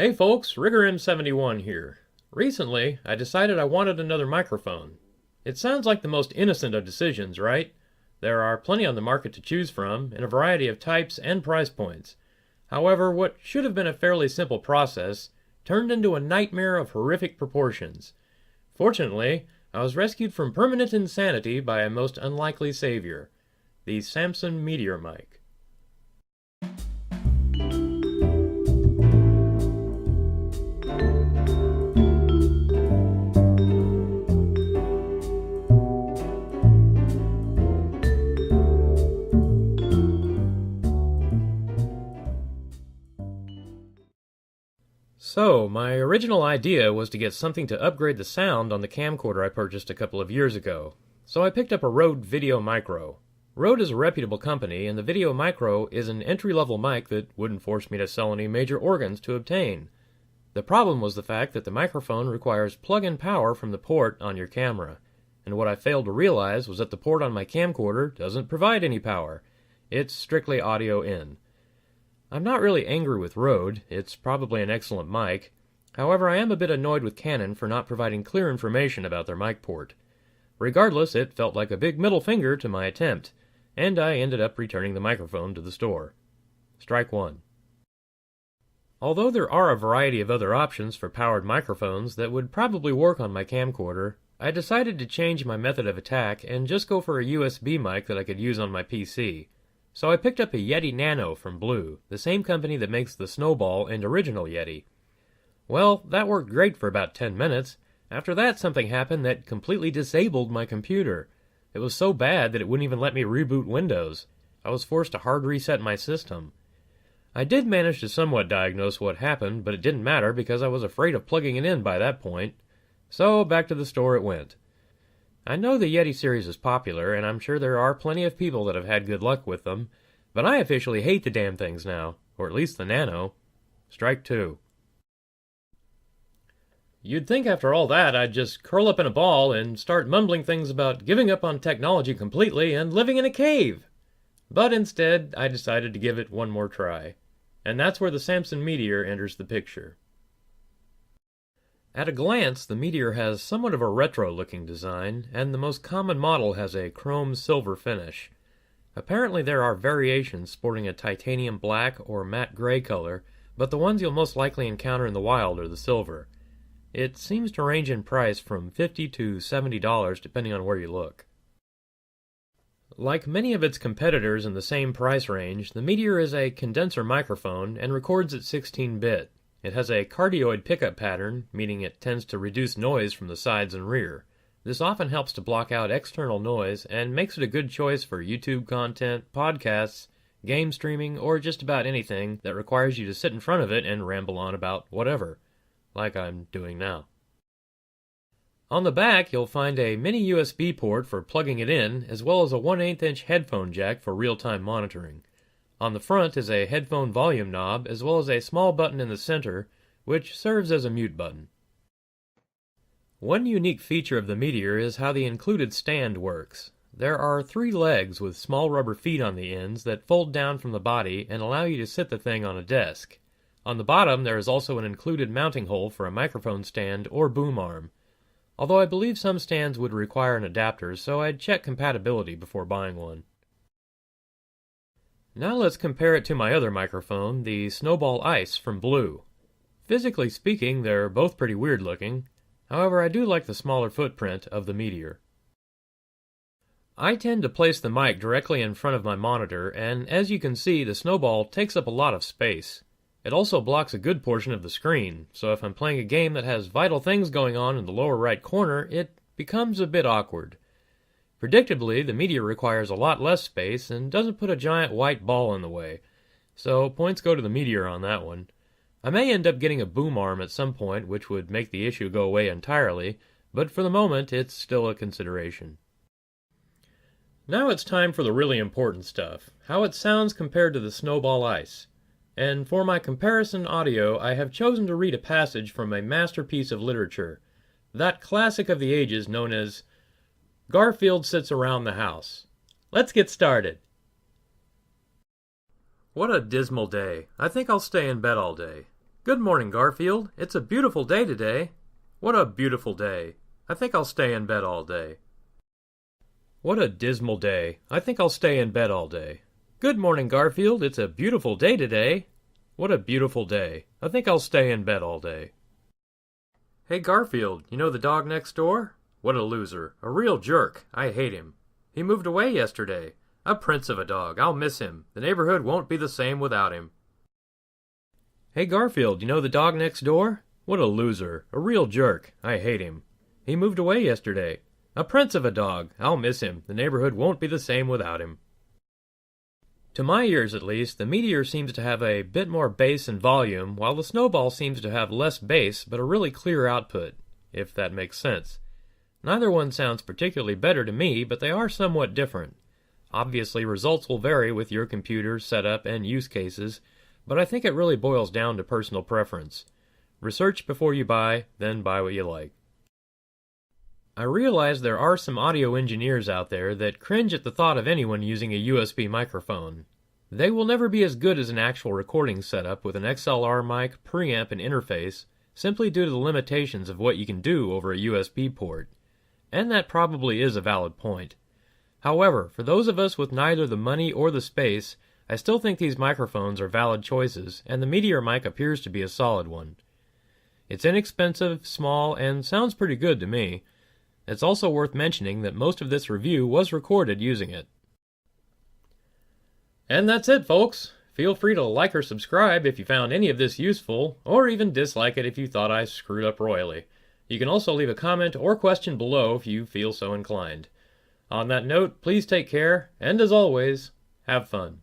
Hey folks, RiggerM71 here. Recently, I decided I wanted another microphone. It sounds like the most innocent of decisions, right? There are plenty on the market to choose from, in a variety of types and price points. However, what should have been a fairly simple process turned into a nightmare of horrific proportions. Fortunately, I was rescued from permanent insanity by a most unlikely savior, the Samson Meteor Mic. So, my original idea was to get something to upgrade the sound on the camcorder I purchased a couple of years ago. So I picked up a Rode Video Micro. Rode is a reputable company, and the Video Micro is an entry-level mic that wouldn't force me to sell any major organs to obtain. The problem was the fact that the microphone requires plug-in power from the port on your camera, and what I failed to realize was that the port on my camcorder doesn't provide any power. It's strictly audio in. I'm not really angry with Rode, it's probably an excellent mic. However, I am a bit annoyed with Canon for not providing clear information about their mic port. Regardless, it felt like a big middle finger to my attempt, and I ended up returning the microphone to the store. Strike one. Although there are a variety of other options for powered microphones that would probably work on my camcorder, I decided to change my method of attack and just go for a USB mic that I could use on my PC. So I picked up a Yeti Nano from Blue, the same company that makes the Snowball and original Yeti. Well, that worked great for about 10 minutes. After that, something happened that completely disabled my computer. It was so bad that it wouldn't even let me reboot Windows. I was forced to hard reset my system. I did manage to somewhat diagnose what happened, but it didn't matter because I was afraid of plugging it in by that point. So back to the store it went. I know the Yeti series is popular, and I'm sure there are plenty of people that have had good luck with them, but I officially hate the damn things now, or at least the Nano. Strike two. You'd think after all that I'd just curl up in a ball and start mumbling things about giving up on technology completely and living in a cave. But instead, I decided to give it one more try. And that's where the Samson Meteor enters the picture. At a glance, the Meteor has somewhat of a retro-looking design, and the most common model has a chrome-silver finish. Apparently there are variations sporting a titanium black or matte gray color, but the ones you'll most likely encounter in the wild are the silver. It seems to range in price from $50 to $70 depending on where you look. Like many of its competitors in the same price range, the Meteor is a condenser microphone and records at 16-bit. It has a cardioid pickup pattern, meaning it tends to reduce noise from the sides and rear. This often helps to block out external noise and makes it a good choice for YouTube content, podcasts, game streaming, or just about anything that requires you to sit in front of it and ramble on about whatever, like I'm doing now. On the back, you'll find a mini USB port for plugging it in, as well as a 1/8-inch headphone jack for real-time monitoring. On the front is a headphone volume knob, as well as a small button in the center, which serves as a mute button. One unique feature of the Meteor is how the included stand works. There are 3 legs with small rubber feet on the ends that fold down from the body and allow you to sit the thing on a desk. On the bottom there is also an included mounting hole for a microphone stand or boom arm. Although I believe some stands would require an adapter, so I'd check compatibility before buying one. Now let's compare it to my other microphone, the Snowball Ice from Blue. Physically speaking, they're both pretty weird looking. However, I do like the smaller footprint of the Meteor. I tend to place the mic directly in front of my monitor, and as you can see, the Snowball takes up a lot of space. It also blocks a good portion of the screen, so if I'm playing a game that has vital things going on in the lower right corner, it becomes a bit awkward. Predictably, the Meteor requires a lot less space and doesn't put a giant white ball in the way, so points go to the Meteor on that one. I may end up getting a boom arm at some point, which would make the issue go away entirely, but for the moment it's still a consideration. Now it's time for the really important stuff, how it sounds compared to the Snowball Ice. And for my comparison audio, I have chosen to read a passage from a masterpiece of literature, that classic of the ages known as Garfield Sits Around the House. Let's get started. What a dismal day. I think I'll stay in bed all day. Good morning, Garfield. It's a beautiful day today. What a beautiful day. I think I'll stay in bed all day. What a dismal day. I think I'll stay in bed all day. Good morning, Garfield. It's a beautiful day today. What a beautiful day. I think I'll stay in bed all day. Hey, Garfield, you know the dog next door? What a loser. A real jerk. I hate him. He moved away yesterday. A prince of a dog. I'll miss him. The neighborhood won't be the same without him. Hey, Garfield, you know the dog next door? What a loser. A real jerk. I hate him. He moved away yesterday. A prince of a dog. I'll miss him. The neighborhood won't be the same without him. To my ears, at least, the Meteor seems to have a bit more bass and volume, while the Snowball seems to have less bass, but a really clear output, if that makes sense. Neither one sounds particularly better to me, but they are somewhat different. Obviously, results will vary with your computer's setup and use cases, but I think it really boils down to personal preference. Research before you buy, then buy what you like. I realize there are some audio engineers out there that cringe at the thought of anyone using a USB microphone. They will never be as good as an actual recording setup with an XLR mic, preamp, and interface, simply due to the limitations of what you can do over a USB port. And that probably is a valid point. However, for those of us with neither the money or the space, I still think these microphones are valid choices, and the Meteor mic appears to be a solid one. It's inexpensive, small, and sounds pretty good to me. It's also worth mentioning that most of this review was recorded using it. And that's it, folks. Feel free to like or subscribe if you found any of this useful, or even dislike it if you thought I screwed up royally. You can also leave a comment or question below if you feel so inclined. On that note, please take care, and as always, have fun.